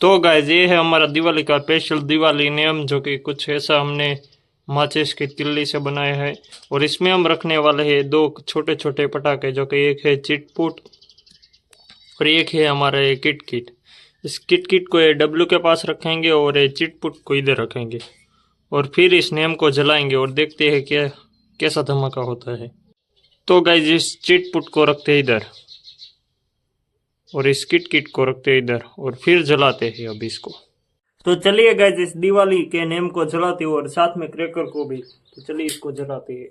तो गाइस ये है हमारा दिवाली का स्पेशल दिवाली नेम, जो कि कुछ ऐसा हमने माचिस की तिल्ली से बनाया है। और इसमें हम रखने वाले हैं दो छोटे छोटे पटाखे, जो कि एक है चिटपुट और एक है हमारा ये किट किट। इस किट किट को ये डब्लू के पास रखेंगे और ये चिटपुट को इधर रखेंगे और फिर इस नेम को जलाएंगे और देखते हैं क्या कैसा धमाका होता है। तो गाइस इस चिटपुट को रखते हैं इधर और इस किट किट को रखते हैं इधर और फिर जलाते हैं अब इसको। तो चलिए गाइस इस दिवाली के नेम को जलाते हैं और साथ में क्रैकर को भी। तो चलिए इसको जलाते हैं।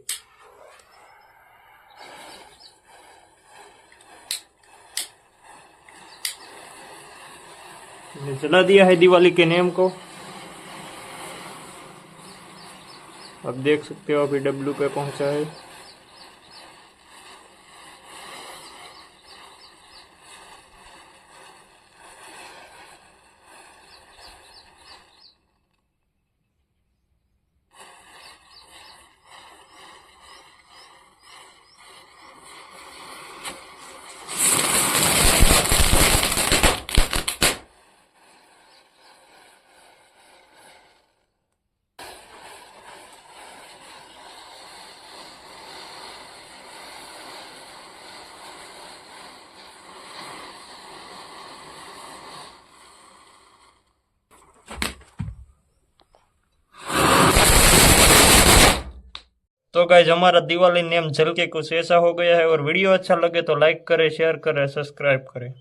मैंने जला दिया है दिवाली के नेम को। अब देख सकते हो अभी डब्लू पे पहुंचा है। तो गाइज हमारा दिवाली नेम जल के कुछ ऐसा हो गया है। और वीडियो अच्छा लगे तो लाइक करें, शेयर करें, सब्सक्राइब करें।